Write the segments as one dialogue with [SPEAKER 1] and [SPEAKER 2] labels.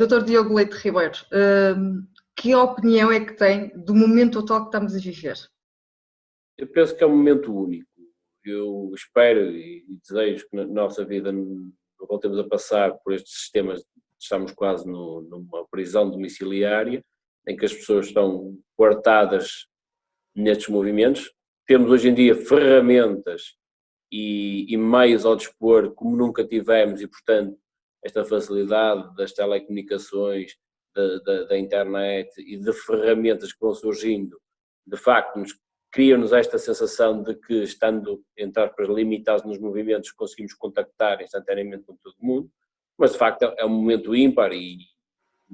[SPEAKER 1] Dr. Diogo Leite Ribeiro, que opinião é que tem do momento atual que estamos a viver?
[SPEAKER 2] Eu penso que é um momento único. Eu espero e desejo que na nossa vida não voltemos a passar por estes sistemas, estamos quase numa prisão domiciliária, em que as pessoas estão coartadas nestes movimentos. Temos hoje em dia ferramentas e meios ao dispor como nunca tivemos e, portanto, esta facilidade das telecomunicações, da internet e de ferramentas que vão surgindo, de facto, cria-nos esta sensação de que, estando, entre aspas, limitados nos movimentos, conseguimos contactar instantaneamente com todo mundo, mas de facto é um momento ímpar e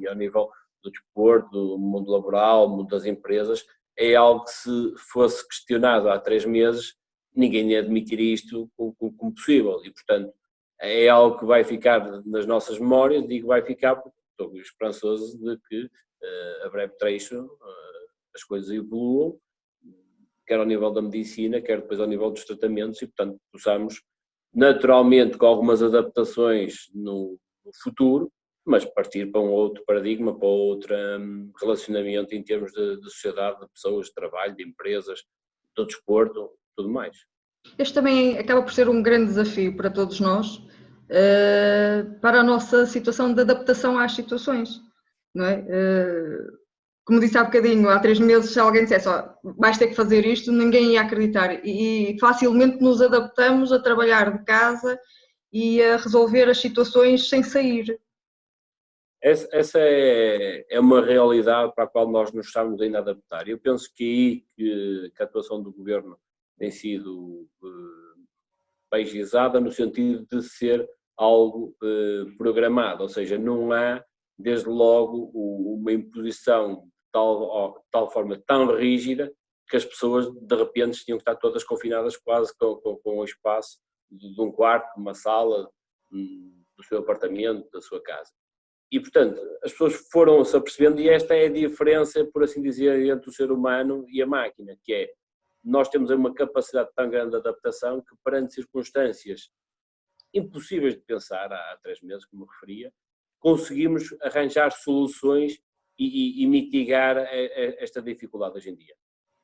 [SPEAKER 2] ao nível do desporto, do mundo laboral, do mundo das empresas, é algo que, se fosse questionado há 3 meses, ninguém ia admitir isto como possível e, portanto, é algo que vai ficar nas nossas memórias. Digo vai ficar porque estou esperançoso de que a breve trecho as coisas evoluam, quer ao nível da medicina, quer depois ao nível dos tratamentos e, portanto, possamos naturalmente com algumas adaptações no futuro, mas partir para um outro paradigma, para outro relacionamento em termos de sociedade, de pessoas, de trabalho, de empresas, do desporto, tudo mais.
[SPEAKER 1] Este também acaba por ser um grande desafio para todos nós, para a nossa situação de adaptação às situações, não é? Como disse há bocadinho, há 3 meses, se alguém dissesse vais ter que fazer isto, ninguém ia acreditar e facilmente nos adaptamos a trabalhar de casa e a resolver as situações sem sair.
[SPEAKER 2] Essa é uma realidade para a qual nós nos estamos ainda a adaptar. Eu penso que a atuação do Governo tem sido bem gizada no sentido de ser algo programado, ou seja, não há desde logo uma imposição de tal forma tão rígida que as pessoas de repente tinham que estar todas confinadas quase com o espaço de um quarto, de uma sala, do seu apartamento, da sua casa. E, portanto, as pessoas foram-se apercebendo, e esta é a diferença, por assim dizer, entre o ser humano e a máquina, que é, nós temos uma capacidade tão grande de adaptação que, perante circunstâncias impossíveis de pensar, há 3 meses, como referia, conseguimos arranjar soluções e mitigar esta dificuldade hoje em dia.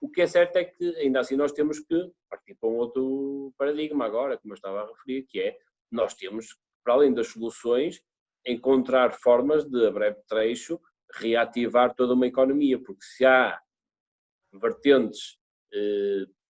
[SPEAKER 2] O que é certo é que, ainda assim, nós temos que partir para um outro paradigma agora, como eu estava a referir, que é, nós temos, para além das soluções, encontrar formas de, a breve trecho, reativar toda uma economia, porque se há vertentes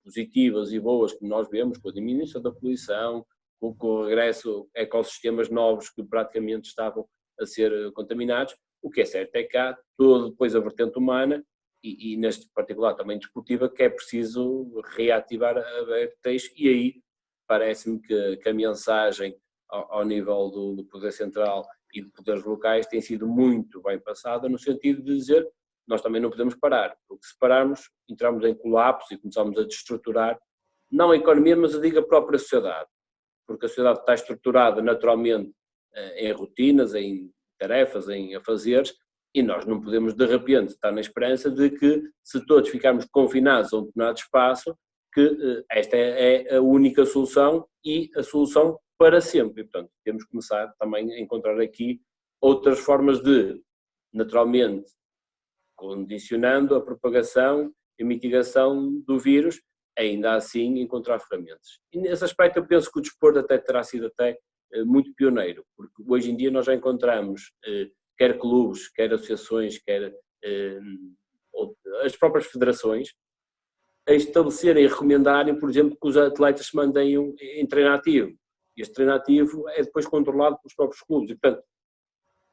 [SPEAKER 2] positivas e boas que nós vemos, com a diminuição da poluição, com o regresso a ecossistemas novos que praticamente estavam a ser contaminados, o que é certo é que há toda depois a vertente humana e neste particular também desportiva, que é preciso reativar a breve trecho, e aí parece-me que a mensagem ao nível do Poder Central e de poderes locais tem sido muito bem passada, no sentido de dizer, nós também não podemos parar, porque se pararmos, entramos em colapso e começamos a desestruturar, não a economia, mas eu digo a própria sociedade, porque a sociedade está estruturada naturalmente em rotinas, em tarefas, em afazeres, e nós não podemos de repente estar na esperança de que, se todos ficarmos confinados a um determinado espaço, que esta é a única solução e a solução para sempre. E, portanto, temos que começar também a encontrar aqui outras formas de, naturalmente, condicionando a propagação e mitigação do vírus, ainda assim encontrar ferramentas. E nesse aspecto eu penso que o desporto até terá sido muito pioneiro, porque hoje em dia nós já encontramos, quer clubes, quer associações, quer as próprias federações, a estabelecerem e recomendarem, por exemplo, que os atletas se mantenham em treino ativo. Este treino ativo é depois controlado pelos próprios clubes. E, portanto,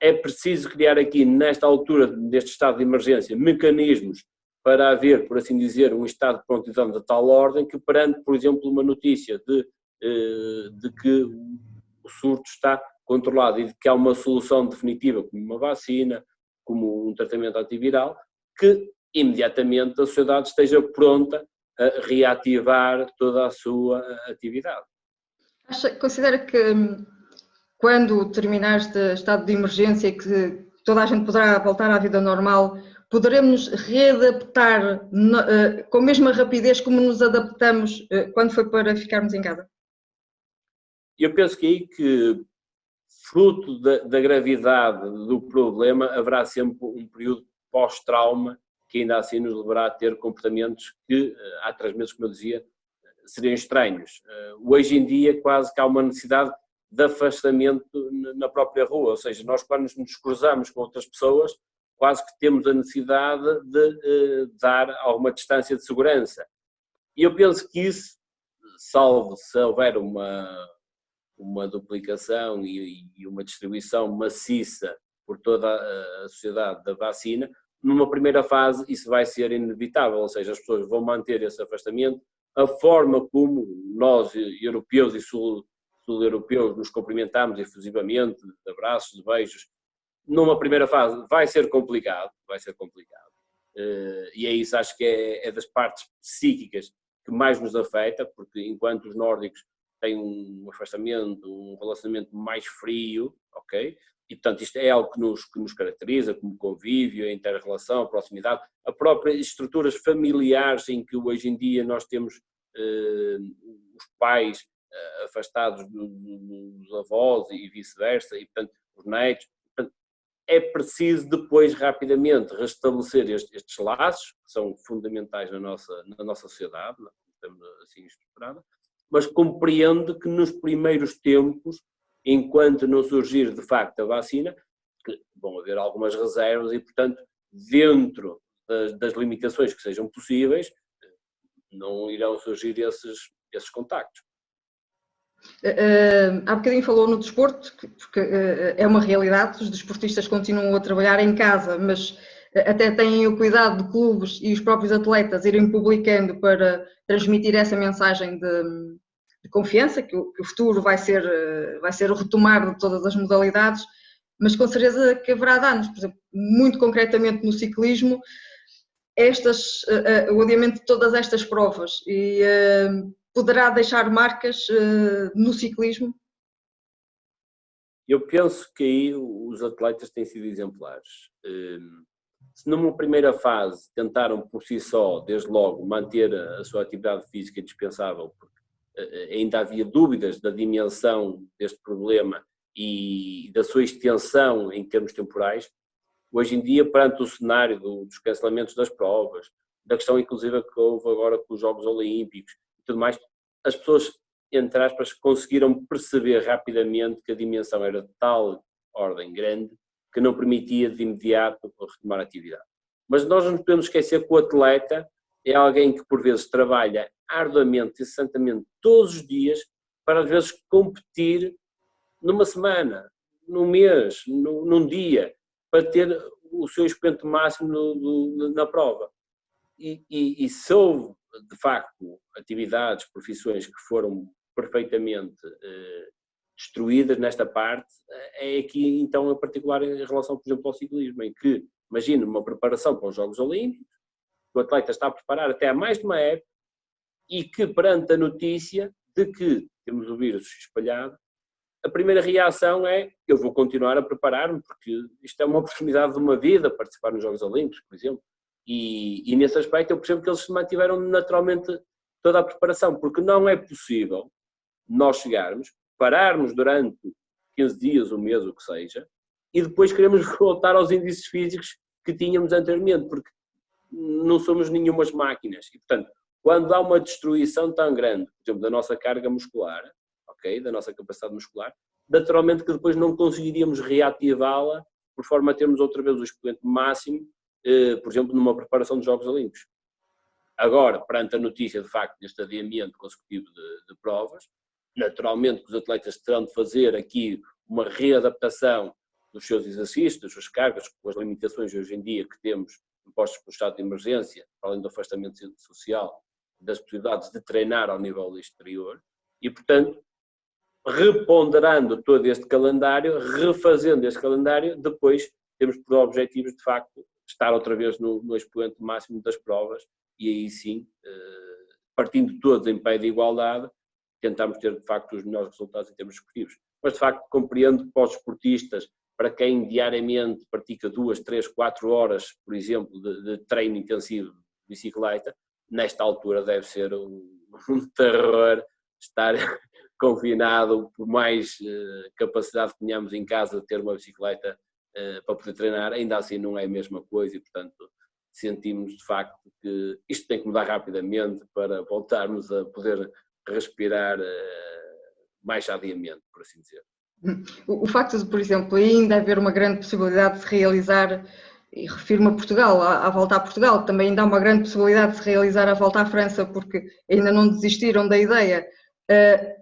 [SPEAKER 2] é preciso criar aqui, nesta altura deste estado de emergência, mecanismos para haver, por assim dizer, um estado de prontidão de tal ordem que, perante, por exemplo, uma notícia de que o surto está controlado e de que há uma solução definitiva, como uma vacina, como um tratamento antiviral, que imediatamente a sociedade esteja pronta a reativar toda a sua atividade.
[SPEAKER 1] Considera que quando terminar este estado de emergência e que toda a gente poderá voltar à vida normal, poderemos readaptar com a mesma rapidez como nos adaptamos quando foi para ficarmos em casa?
[SPEAKER 2] Eu penso que fruto da gravidade do problema, haverá sempre um período pós-trauma que ainda assim nos levará a ter comportamentos que, há 3 meses, como eu dizia, seriam estranhos. Hoje em dia quase que há uma necessidade de afastamento na própria rua, ou seja, nós quando nos cruzamos com outras pessoas, quase que temos a necessidade de dar alguma distância de segurança. E eu penso que isso, salvo se houver uma duplicação e uma distribuição maciça por toda a sociedade da vacina, numa primeira fase isso vai ser inevitável, ou seja, as pessoas vão manter esse afastamento. A forma como nós, europeus e sul-europeus, nos cumprimentamos efusivamente, de abraços, de beijos, numa primeira fase vai ser complicado. E é isso, acho que é das partes psíquicas que mais nos afeta, porque enquanto os nórdicos têm um afastamento, um relacionamento mais frio, ok? E, portanto, isto é algo que nos caracteriza, como convívio, a inter-relação, a proximidade, a própria estruturas familiares em que hoje em dia nós temos os pais afastados dos avós e vice-versa, e, portanto, os netos. Portanto, é preciso depois, rapidamente, restabelecer estes laços, que são fundamentais na nossa sociedade, estamos assim estruturada, mas compreendo que nos primeiros tempos, enquanto não surgir de facto a vacina, que vão haver algumas reservas e, portanto, dentro das limitações que sejam possíveis, não irão surgir esses contactos.
[SPEAKER 1] Há bocadinho falou no desporto, porque é uma realidade, os desportistas continuam a trabalhar em casa, mas até têm o cuidado de clubes e os próprios atletas irem publicando para transmitir essa mensagem de confiança, que o futuro vai ser o retomar de todas as modalidades, mas com certeza que haverá danos. Por exemplo, muito concretamente no ciclismo, o adiamento de todas estas provas e poderá deixar marcas no ciclismo?
[SPEAKER 2] Eu penso que aí os atletas têm sido exemplares. Se numa primeira fase tentaram por si só, desde logo, manter a sua atividade física indispensável, porque ainda havia dúvidas da dimensão deste problema e da sua extensão em termos temporais, hoje em dia, perante o cenário dos cancelamentos das provas, da questão inclusive que houve agora com os Jogos Olímpicos e tudo mais, as pessoas, entre aspas, conseguiram perceber rapidamente que a dimensão era de tal ordem grande que não permitia de imediato retomar a atividade. Mas nós não podemos esquecer que o atleta é alguém que por vezes trabalha arduamente, incessantemente, todos os dias, para às vezes competir numa semana, num mês, num dia, para ter o seu expoente máximo na prova. E se houve, de facto, atividades, profissões que foram perfeitamente destruídas nesta parte, é aqui então em particular em relação, por exemplo, ao ciclismo, em que, imagina, uma preparação para os Jogos Olímpicos, o atleta está a preparar até há mais de uma época e que perante a notícia de que temos o vírus espalhado, a primeira reação é, eu vou continuar a preparar-me porque isto é uma oportunidade de uma vida, participar nos Jogos Olímpicos, por exemplo, e nesse aspecto eu percebo que eles mantiveram naturalmente toda a preparação, porque não é possível nós chegarmos, pararmos durante 15 dias, um mês, o que seja, e depois queremos voltar aos índices físicos que tínhamos anteriormente, porque não somos nenhumas máquinas. E, portanto, quando há uma destruição tão grande, por exemplo, da nossa carga muscular, okay, da nossa capacidade muscular, naturalmente que depois não conseguiríamos reativá-la por forma a termos outra vez o expoente máximo, por exemplo, numa preparação dos Jogos Olímpicos. Agora, perante a notícia, de facto, deste adiamento consecutivo de provas, naturalmente que os atletas terão de fazer aqui uma readaptação dos seus exercícios, das suas cargas, com as limitações hoje em dia que temos impostos por estado de emergência, além do afastamento social, das possibilidades de treinar ao nível exterior, e, portanto, reponderando todo este calendário, refazendo este calendário, depois temos por objetivos, de facto, estar outra vez no expoente máximo das provas, e aí sim, partindo todos em pé de igualdade, tentarmos ter, de facto, os melhores resultados em termos esportivos. Mas, de facto, compreendo que para os esportistas, para quem diariamente pratica 2, 3, 4 horas, por exemplo, de treino intensivo de bicicleta, nesta altura deve ser um terror estar confinado, por mais capacidade que tenhamos em casa de ter uma bicicleta para poder treinar, ainda assim não é a mesma coisa e, portanto, sentimos de facto que isto tem que mudar rapidamente para voltarmos a poder respirar mais sabiamente, por assim dizer.
[SPEAKER 1] O facto de, por exemplo, ainda haver uma grande possibilidade de se realizar, e refiro-me a Portugal, à volta a Portugal, também ainda há uma grande possibilidade de se realizar a volta à França, porque ainda não desistiram da ideia.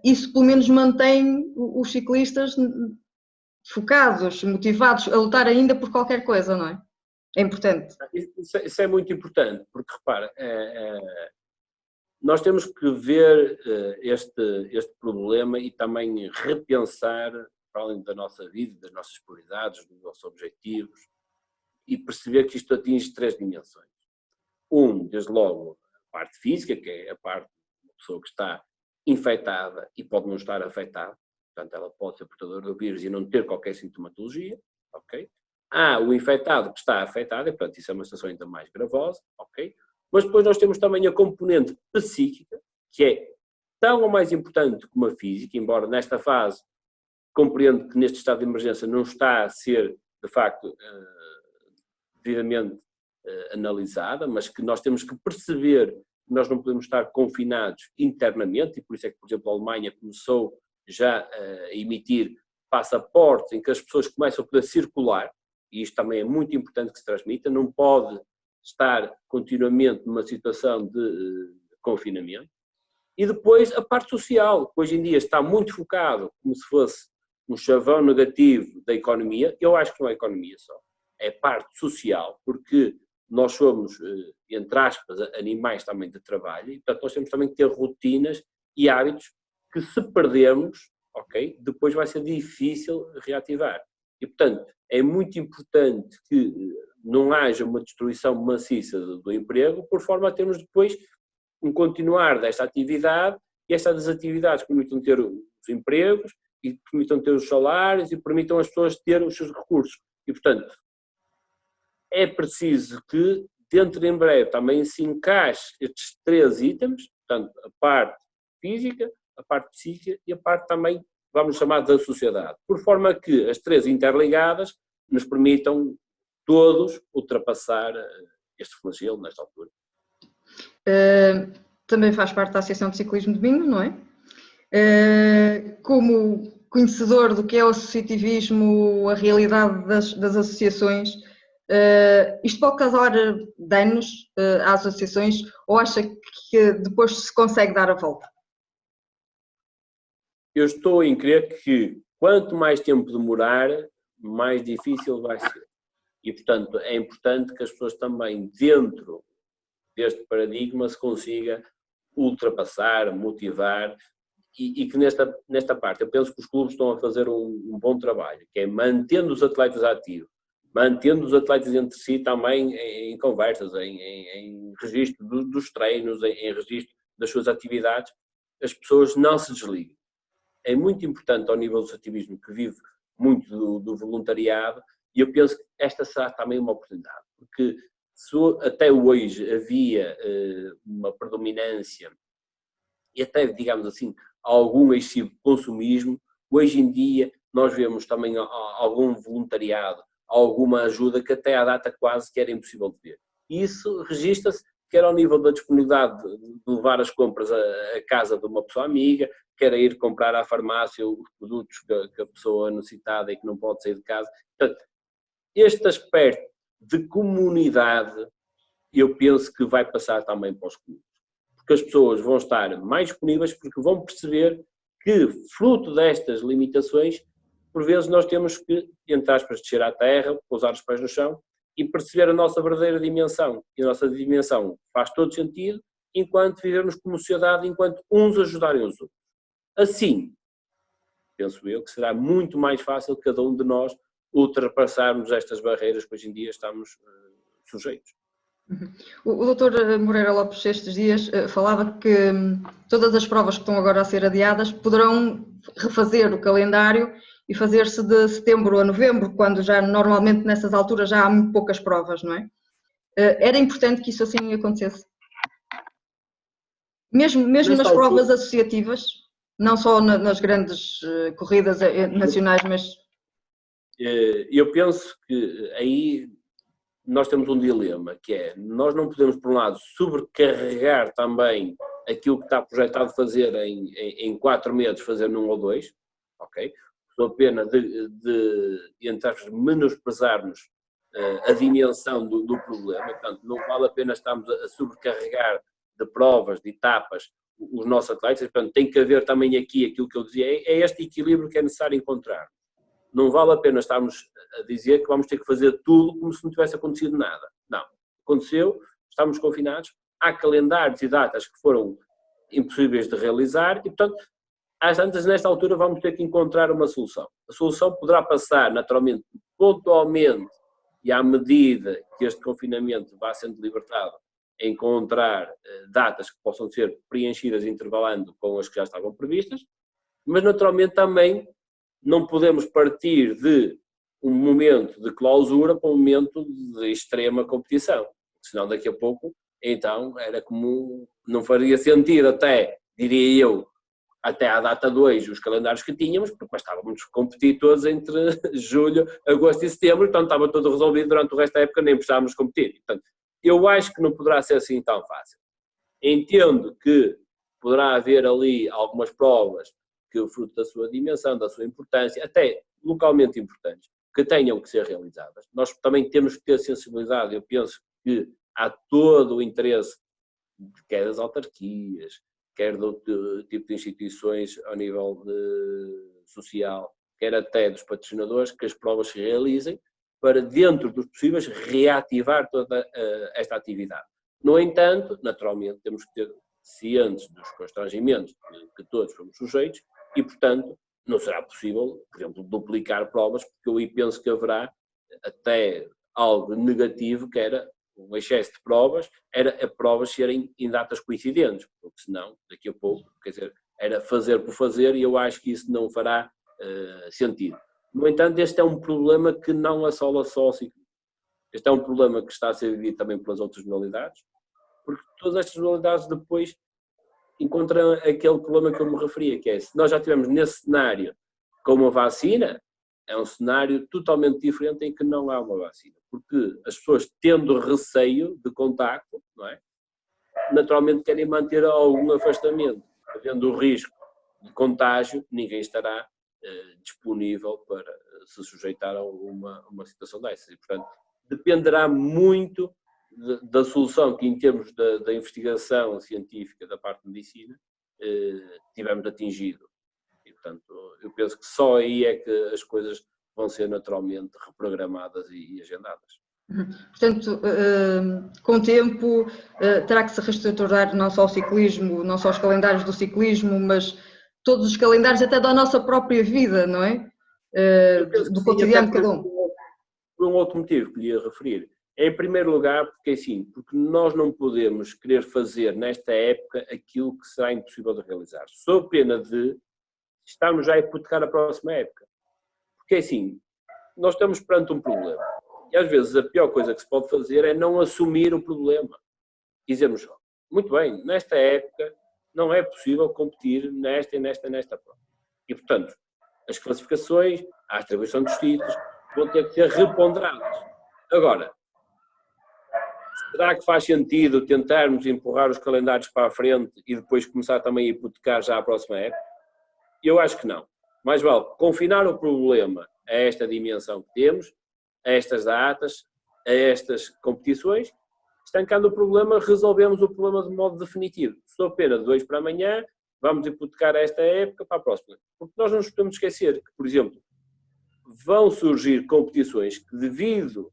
[SPEAKER 1] Isso pelo menos mantém os ciclistas focados, motivados a lutar ainda por qualquer coisa, não é? É importante.
[SPEAKER 2] Isso é muito importante, porque repara, nós temos que ver este problema e também repensar, para além da nossa vida, das nossas prioridades, dos nossos objetivos, e perceber que isto atinge 3 dimensões. Desde logo, a parte física, que é a parte de uma pessoa que está infectada e pode não estar afetada, portanto ela pode ser portadora do vírus e não ter qualquer sintomatologia, ok? Há o infectado que está afetado, e portanto isso é uma situação ainda mais gravosa, ok? Mas depois nós temos também a componente psíquica, que é tão ou mais importante como a física, embora nesta fase compreendo que neste estado de emergência não está a ser, de facto, devidamente analisada, mas que nós temos que perceber que nós não podemos estar confinados internamente, e por isso é que, por exemplo, a Alemanha começou já a emitir passaportes em que as pessoas começam a poder circular, e isto também é muito importante que se transmita, não pode estar continuamente numa situação de confinamento. E depois a parte social, que hoje em dia está muito focado como se fosse um chavão negativo da economia. Eu acho que não é economia só, é parte social, porque nós somos, entre aspas, animais também de trabalho, e portanto nós temos também que ter rotinas e hábitos que, se perdermos, ok, depois vai ser difícil reativar. E portanto é muito importante que não haja uma destruição maciça do emprego, por forma a termos depois um continuar desta atividade, e estas atividades permitam ter os empregos, e permitam ter os salários, e permitam as pessoas ter os seus recursos. E, portanto, é preciso que, dentro de em breve, também se encaixe estes 3 itens, portanto, a parte física, a parte psíquica e a parte também, vamos chamar, da sociedade, por forma que as 3 interligadas nos permitam todos ultrapassar este flagelo nesta altura.
[SPEAKER 1] Também faz parte da Associação de Ciclismo de Minho, não é? Como conhecedor do que é o associativismo, a realidade das associações, isto pode causar danos às associações, ou acha que depois se consegue dar a volta?
[SPEAKER 2] Eu estou em crer que quanto mais tempo demorar, mais difícil vai ser. E, portanto, é importante que as pessoas também, dentro deste paradigma, se consiga ultrapassar, motivar, e que nesta parte, eu penso que os clubes estão a fazer um bom trabalho, que é mantendo os atletas ativos, mantendo os atletas entre si também em conversas, em registro dos treinos, em registro das suas atividades, as pessoas não se desliguem. É muito importante ao nível do associativismo, que vive muito do voluntariado, e eu penso que esta será também uma oportunidade, porque se até hoje havia uma predominância e até, digamos assim, algum excessivo consumismo, hoje em dia nós vemos também algum voluntariado, alguma ajuda que até à data quase que era impossível de ver. E isso registra-se quer ao nível da disponibilidade de levar as compras à casa de uma pessoa amiga, quer a ir comprar à farmácia os produtos que a pessoa necessitada e que não pode sair de casa. Portanto, este aspecto de comunidade, eu penso que vai passar também para os clubes. Porque as pessoas vão estar mais disponíveis, porque vão perceber que, fruto destas limitações, por vezes nós temos que, entre aspas, descer à terra, pousar os pés no chão e perceber a nossa verdadeira dimensão. E a nossa dimensão faz todo sentido enquanto vivemos como sociedade, enquanto uns ajudarem os outros. Assim, penso eu que será muito mais fácil cada um de nós ultrapassarmos estas barreiras que hoje em dia estamos sujeitos.
[SPEAKER 1] O Dr. Moreira Lopes estes dias falava que todas as provas que estão agora a ser adiadas poderão refazer o calendário e fazer-se de setembro a novembro, quando já normalmente nessas alturas já há muito poucas provas, não é? Era importante que isso assim acontecesse? Mesmo nas provas associativas? Não só nas grandes corridas nacionais, mas...
[SPEAKER 2] Eu penso que aí nós temos um dilema, que é, nós não podemos, por um lado, sobrecarregar também aquilo que está projetado fazer em 4 meses, fazer num ou 2, ok? Só a pena de entre aspas, menosprezarmos a dimensão do problema, portanto, não vale a pena estarmos a sobrecarregar de provas, de etapas, os nossos atletas, portanto, tem que haver também aqui aquilo que eu dizia, é este equilíbrio que é necessário encontrar. Não vale a pena estarmos a dizer que vamos ter que fazer tudo como se não tivesse acontecido nada. Não. Aconteceu, estamos confinados, há calendários e datas que foram impossíveis de realizar e, portanto, às tantas, nesta altura, vamos ter que encontrar uma solução. A solução poderá passar, naturalmente, pontualmente e à medida que este confinamento vá sendo libertado, a encontrar datas que possam ser preenchidas intervalando com as que já estavam previstas, mas, naturalmente, também não podemos partir de um momento de clausura para um momento de extrema competição, senão daqui a pouco, então, era como, não faria sentido até, diria eu, até à data 2, os calendários que tínhamos, porque bastávamos competir todos entre julho, agosto e setembro, então estava tudo resolvido durante o resto da época, nem precisávamos competir. Portanto, eu acho que não poderá ser assim tão fácil. Entendo que poderá haver ali algumas provas que, fruto da sua dimensão, da sua importância, até localmente importantes, que tenham que ser realizadas. Nós também temos que ter sensibilidade, eu penso que há todo o interesse, quer das autarquias, quer do tipo de instituições ao nível social, quer até dos patrocinadores, que as provas se realizem para, dentro dos possíveis, reativar toda esta atividade. No entanto, naturalmente, temos que ter cientes dos constrangimentos que todos fomos sujeitos e, portanto, não será possível, por exemplo, duplicar provas, porque eu aí penso que haverá até algo negativo, que era um excesso de provas, era a provas serem em datas coincidentes, porque senão, daqui a pouco, quer dizer, era fazer por fazer e eu acho que isso não fará sentido. No entanto, este é um problema que não assola só o ciclismo. Este é um problema que está a ser vivido também pelas outras modalidades, porque todas estas modalidades depois encontram aquele problema que eu me referia, que é, se nós já estivermos nesse cenário com uma vacina, é um cenário totalmente diferente em que não há uma vacina, porque as pessoas, tendo receio de contacto, não é? Naturalmente querem manter algum afastamento. Havendo o risco de contágio, ninguém estará disponível para se sujeitar a uma situação dessas. E, portanto, dependerá muito da solução que, em termos da investigação científica da parte de medicina, tivemos atingido. E, portanto, eu penso que só aí é que as coisas vão ser naturalmente reprogramadas e agendadas.
[SPEAKER 1] Portanto, com o tempo, terá que se reestruturar não só o ciclismo, não só os calendários do ciclismo, mas todos os calendários até da nossa própria vida, não é? Do cotidiano de cada um.
[SPEAKER 2] Por um outro motivo que lhe ia referir. Em primeiro lugar, porque nós não podemos querer fazer nesta época aquilo que será impossível de realizar. Sob pena de estarmos já a hipotecar a próxima época. Porque assim, nós estamos perante um problema. E às vezes a pior coisa que se pode fazer é não assumir o problema. E dizermos, muito bem, nesta época não é possível competir nesta e nesta prova. E portanto, as classificações, a atribuição dos títulos, vão ter que ser reponderadas. Agora, será que faz sentido tentarmos empurrar os calendários para a frente e depois começar também a hipotecar já a próxima época? Eu acho que não. Mais vale confinar o problema a esta dimensão que temos, a estas datas, a estas competições, estancando o problema, resolvemos o problema de modo definitivo. Sob pena de hoje para amanhã, vamos hipotecar esta época para a próxima. Porque nós não nos podemos esquecer que, por exemplo, vão surgir competições que, devido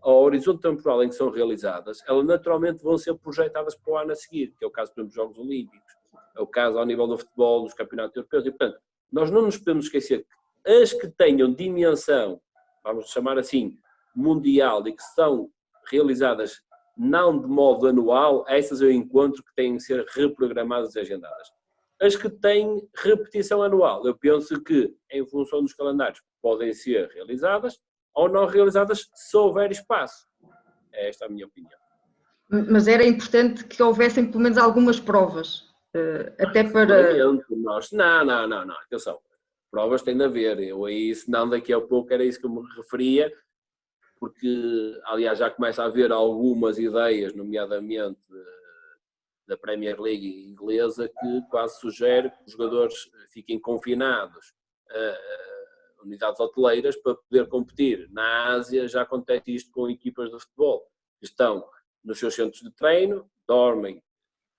[SPEAKER 2] ao horizonte temporal em que são realizadas, elas naturalmente vão ser projetadas para o ano a seguir, que é o caso, por exemplo, dos Jogos Olímpicos, é o caso ao nível do futebol, dos campeonatos europeus, e, portanto, nós não nos podemos esquecer que as que tenham dimensão, vamos chamar assim, mundial, e que são realizadas não de modo anual, essas eu encontro que têm que ser reprogramadas e agendadas. As que têm repetição anual, eu penso que, em função dos calendários, podem ser realizadas ou não realizadas se houver espaço. Esta é a minha opinião.
[SPEAKER 1] Mas era importante que houvessem pelo menos algumas provas. Até para...
[SPEAKER 2] Nós, não, atenção, provas têm de haver, eu aí, senão daqui a pouco era isso que eu me referia, porque, aliás, já começa a haver algumas ideias, nomeadamente da Premier League inglesa, que quase sugere que os jogadores fiquem confinados a unidades hoteleiras para poder competir. Na Ásia já acontece isto com equipas de futebol, que estão nos seus centros de treino, dormem,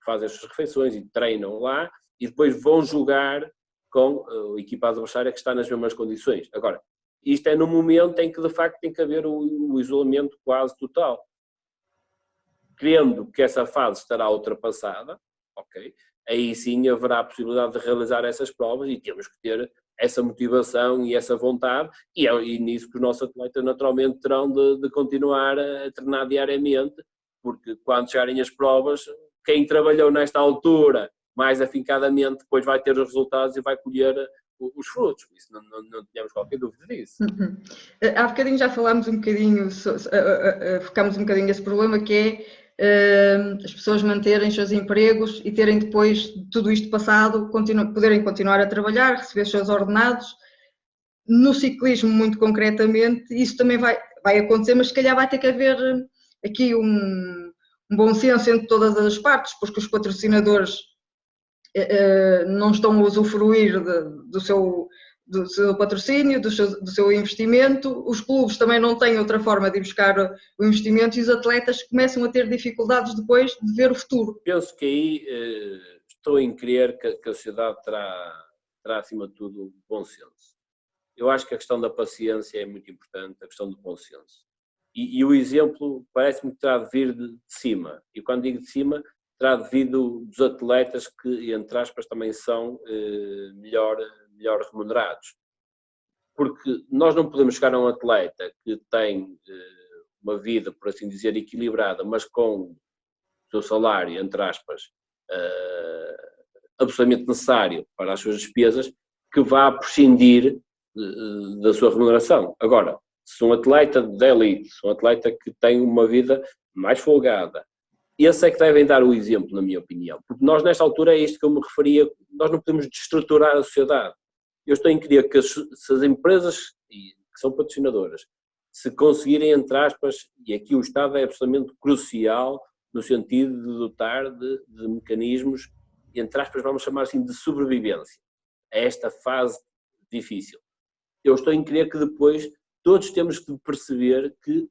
[SPEAKER 2] fazem as suas refeições e treinam lá, e depois vão jogar com a equipa adversária que está nas mesmas condições. Agora, isto é no momento em que de facto tem que haver o isolamento quase total. Crendo que essa fase estará ultrapassada, ok, aí sim haverá a possibilidade de realizar essas provas e temos que ter essa motivação e essa vontade, e é nisso que os nossos atletas naturalmente terão de continuar a treinar diariamente, porque quando chegarem as provas, quem trabalhou nesta altura mais afincadamente depois vai ter os resultados e vai colher os frutos. Isso não tínhamos qualquer dúvida disso.
[SPEAKER 1] Há bocadinho já falámos um bocadinho, focámos um bocadinho esse problema, que é as pessoas manterem os seus empregos e terem depois de tudo isto passado, poderem continuar a trabalhar, receber os seus ordenados. No ciclismo, muito concretamente, isso também vai acontecer, mas se calhar vai ter que haver aqui um bom senso entre todas as partes, porque os patrocinadores não estão a usufruir do seu patrocínio, do seu investimento, os clubes também não têm outra forma de ir buscar o investimento e os atletas começam a ter dificuldades depois de ver o futuro.
[SPEAKER 2] Penso que aí estou em crer que a sociedade terá acima de tudo bom senso. Eu acho que a questão da paciência é muito importante, a questão do bom senso. E o exemplo parece-me que terá de vir de cima, e quando digo de cima, terá de vir dos atletas que, entre aspas, também são melhor remunerados. Porque nós não podemos chegar a um atleta que tem uma vida, por assim dizer, equilibrada, mas com o seu salário, entre aspas, absolutamente necessário para as suas despesas, que vá prescindir da sua remuneração. Agora, se um atleta de elite, se um atleta que tem uma vida mais folgada, esse é que devem dar o exemplo, na minha opinião. Porque nós, nesta altura, é isto que eu me referia, nós não podemos destruturar a sociedade. Eu estou em crer que se as empresas que são patrocinadoras, se conseguirem, entre aspas, e aqui o Estado é absolutamente crucial no sentido de dotar de mecanismos, entre aspas, vamos chamar assim, de sobrevivência a esta fase difícil. Eu estou em crer que depois todos temos que perceber que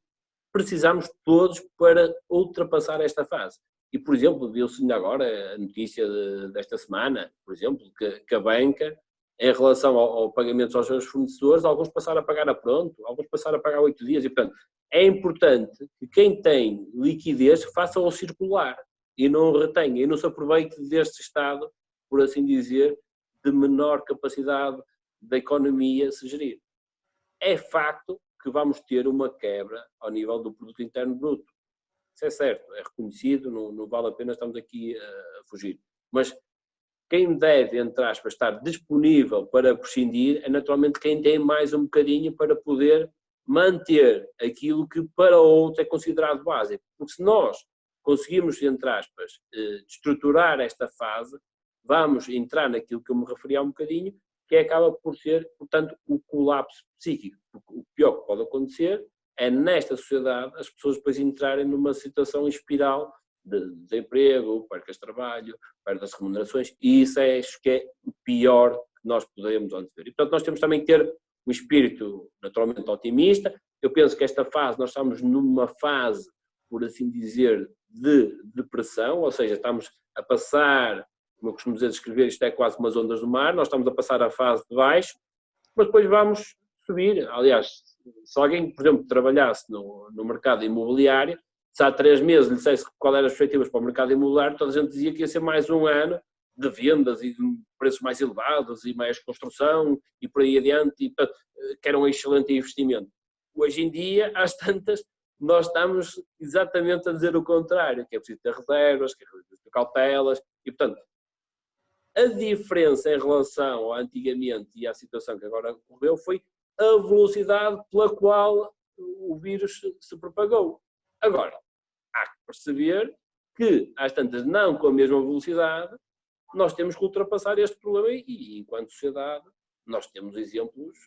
[SPEAKER 2] precisamos todos para ultrapassar esta fase. E, por exemplo, viu-se agora a notícia desta semana, por exemplo, que a banca, em relação ao pagamento aos seus fornecedores, alguns passaram a pagar a pronto, alguns passaram a pagar 8 dias, e portanto é importante que quem tem liquidez faça-o circular e não retenha, e não se aproveite deste estado, por assim dizer, de menor capacidade da economia se gerir. É facto que vamos ter uma quebra ao nível do produto interno bruto. Isso é certo, é reconhecido, não vale a pena estamos aqui a fugir. Mas quem deve, entre aspas, estar disponível para prescindir é naturalmente quem tem mais um bocadinho para poder manter aquilo que para outro é considerado básico. Porque se nós conseguirmos, entre aspas, estruturar esta fase, vamos entrar naquilo que eu me referi há um bocadinho, que acaba por ser, portanto, o colapso psíquico. Porque o pior que pode acontecer é, nesta sociedade, as pessoas depois entrarem numa situação em espiral de desemprego, percas de trabalho, perda das remunerações, e isso acho que é o pior que nós podemos antever. E, portanto, nós temos também que ter um espírito naturalmente otimista. Eu penso que esta fase, nós estamos numa fase, por assim dizer, de depressão, ou seja, estamos a passar, como eu costumo dizer, descrever, isto é quase umas ondas do mar, nós estamos a passar a fase de baixo, mas depois vamos subir. Aliás, se alguém, por exemplo, trabalhasse no mercado imobiliário, se há 3 meses lhe dissesse qual eram as perspectivas para o mercado imobiliário, toda a gente dizia que ia ser mais um ano de vendas e de preços mais elevados e mais construção e por aí adiante, e, que era um excelente investimento. Hoje em dia, às tantas, nós estamos exatamente a dizer o contrário, que é preciso ter reservas, que é preciso ter cautelas, e portanto, a diferença em relação ao antigamente e à situação que agora ocorreu foi a velocidade pela qual o vírus se propagou. Agora, há que perceber que, às tantas, não com a mesma velocidade, nós temos que ultrapassar este problema e enquanto sociedade, nós temos exemplos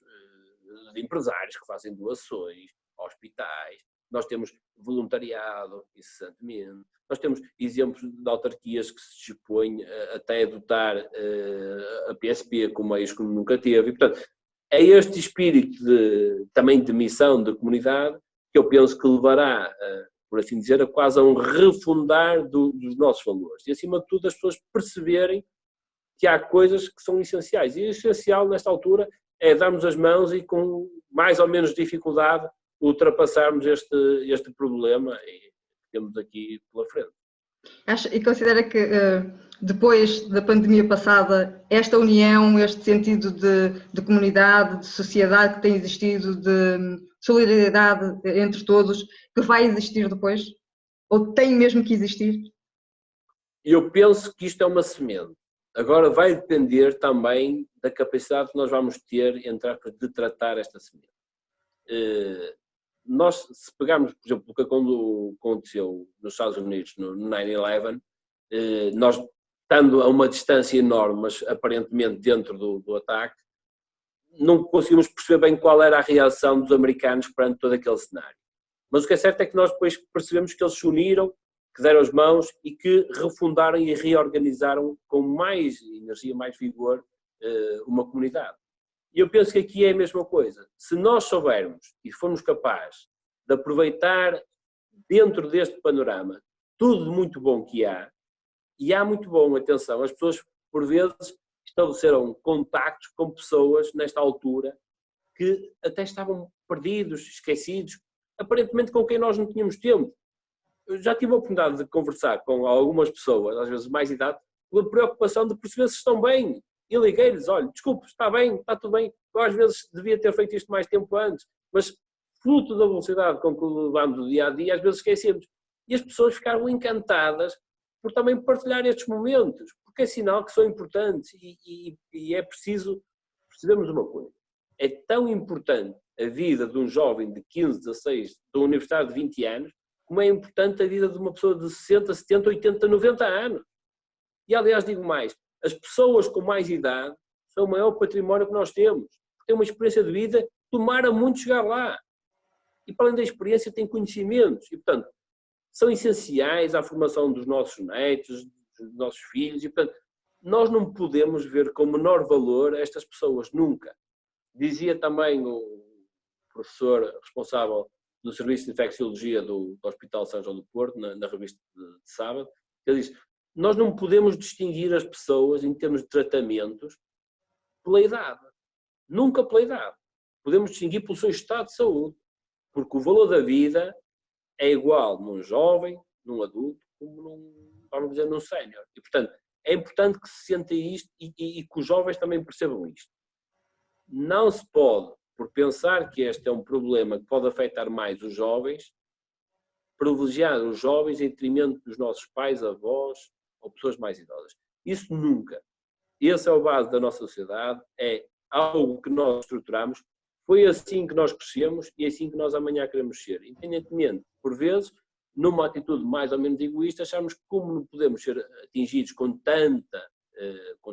[SPEAKER 2] de empresários que fazem doações a hospitais, nós temos voluntariado incessantemente, nós temos exemplos de autarquias que se dispõem até a dotar a PSP com meios que nunca teve. E, portanto, é este espírito também de missão da comunidade que eu penso que levará, por assim dizer, a quase a um refundar dos nossos valores. E, acima de tudo, as pessoas perceberem que há coisas que são essenciais. E o essencial, nesta altura, é darmos as mãos e, com mais ou menos dificuldade, ultrapassarmos este problema que temos aqui pela frente.
[SPEAKER 1] E considera que, depois da pandemia passada, esta união, este sentido de comunidade, de sociedade que tem existido, de solidariedade entre todos, que vai existir depois? Ou tem mesmo que existir?
[SPEAKER 2] Eu penso que isto é uma semente. Agora vai depender também da capacidade que nós vamos ter, entre aspas, de tratar esta semente. Nós, se pegarmos, por exemplo, o que aconteceu nos Estados Unidos no 9/11, nós, estando a uma distância enorme, mas aparentemente dentro do ataque, não conseguimos perceber bem qual era a reação dos americanos perante todo aquele cenário. Mas o que é certo é que nós depois percebemos que eles se uniram, que deram as mãos e que refundaram e reorganizaram com mais energia, mais vigor, uma comunidade. E eu penso que aqui é a mesma coisa. Se nós soubermos e formos capazes de aproveitar dentro deste panorama tudo de muito bom que há, e há muito bom, atenção, as pessoas por vezes estabeleceram contactos com pessoas nesta altura que até estavam perdidos, esquecidos, aparentemente com quem nós não tínhamos tempo. Eu já tive a oportunidade de conversar com algumas pessoas, às vezes mais idade, pela preocupação de perceber se estão bem. E liguei-lhes, olha, desculpe, está bem, está tudo bem. Eu às vezes devia ter feito isto mais tempo antes, mas fruto da velocidade com que levamos o dia a dia, às vezes esquecemos. E as pessoas ficaram encantadas por também partilhar estes momentos, porque é sinal que são importantes e é preciso percebermos uma coisa. É tão importante a vida de um jovem de 15, 16, de um universitário de 20 anos, como é importante a vida de uma pessoa de 60, 70, 80, 90 anos. E aliás digo mais, as pessoas com mais idade são o maior património que nós temos. Têm uma experiência de vida, tomara muito chegar lá. E para além da experiência têm conhecimentos. E portanto, são essenciais à formação dos nossos netos, dos nossos filhos. E portanto, nós não podemos ver com menor valor estas pessoas, nunca. Dizia também o professor responsável do Serviço de Infecciologia do Hospital São João do Porto, na revista de sábado, ele diz: nós não podemos distinguir as pessoas em termos de tratamentos pela idade. Nunca pela idade. Podemos distinguir pelo seu estado de saúde. Porque o valor da vida é igual num jovem, num adulto, como vamos dizer, num sénior. E, portanto, é importante que se senta isto e que os jovens também percebam isto. Não se pode, por pensar que este é um problema que pode afetar mais os jovens, privilegiar os jovens em detrimento dos nossos pais, avós ou pessoas mais idosas. Isso nunca. Esse é o base da nossa sociedade, é algo que nós estruturamos, foi assim que nós crescemos e é assim que nós amanhã queremos ser. Independentemente, por vezes, numa atitude mais ou menos egoísta, achamos que como não podemos ser atingidos com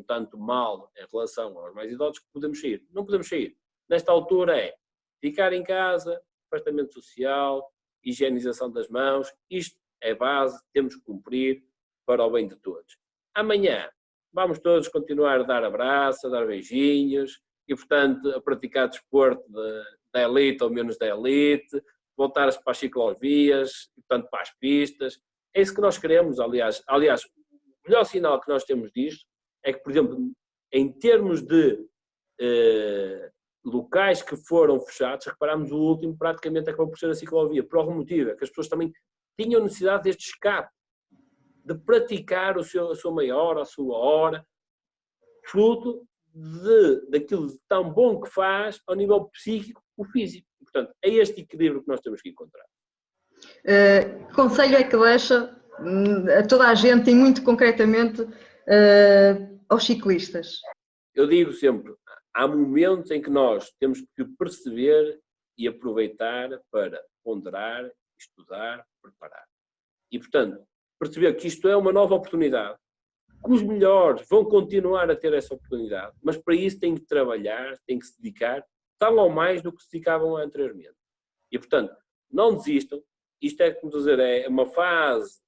[SPEAKER 2] tanto mal em relação aos mais idosos, que podemos sair. Não podemos sair. Nesta altura é ficar em casa, afastamento social, higienização das mãos, isto é base, temos que cumprir para o bem de todos. Amanhã vamos todos continuar a dar abraços, a dar beijinhos e, portanto, a praticar desporto da elite ou menos da elite, voltar para as ciclovias, e, portanto, para as pistas. É isso que nós queremos, aliás. Aliás, o melhor sinal que nós temos disto é que, por exemplo, em termos de locais que foram fechados, reparamos o último praticamente acabou por ser a ciclovia, por algum motivo, é que as pessoas também tinham necessidade deste escape, de praticar a sua meia hora, a sua hora, fruto daquilo de tão bom que faz ao nível psíquico ou físico. E, portanto, é este equilíbrio que nós temos que encontrar.
[SPEAKER 1] Que conselho é que deixa a toda a gente e muito concretamente aos ciclistas?
[SPEAKER 2] Eu digo sempre, há momentos em que nós temos que perceber e aproveitar para ponderar, estudar, preparar. E, portanto, perceber que isto é uma nova oportunidade, que os melhores vão continuar a ter essa oportunidade, mas para isso têm que trabalhar, têm que se dedicar, tal ou mais do que se dedicavam anteriormente. E, portanto, não desistam. Isto é, como dizer, é uma fase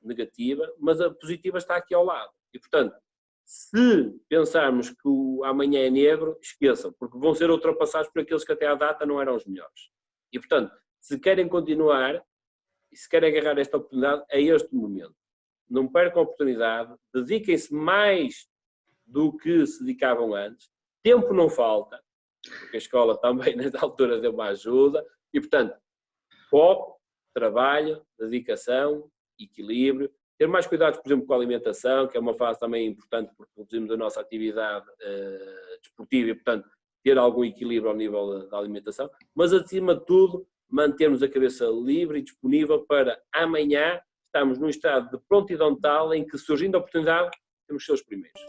[SPEAKER 2] negativa, mas a positiva está aqui ao lado. E, portanto, se pensarmos que o amanhã é negro, esqueçam, porque vão ser ultrapassados por aqueles que até à data não eram os melhores. E, portanto, se querem continuar e se querem agarrar esta oportunidade, é este o momento. Não percam a oportunidade, dediquem-se mais do que se dedicavam antes. Tempo não falta, porque a escola também, nesta altura, deu uma ajuda. E, portanto, foco, trabalho, dedicação, equilíbrio. Ter mais cuidados, por exemplo, com a alimentação, que é uma fase também importante porque reduzimos a nossa atividade desportiva e, portanto, ter algum equilíbrio ao nível da alimentação. Mas, acima de tudo, mantermos a cabeça livre e disponível para amanhã estarmos num estado de prontidão tal em que, surgindo a oportunidade, temos que ser os primeiros.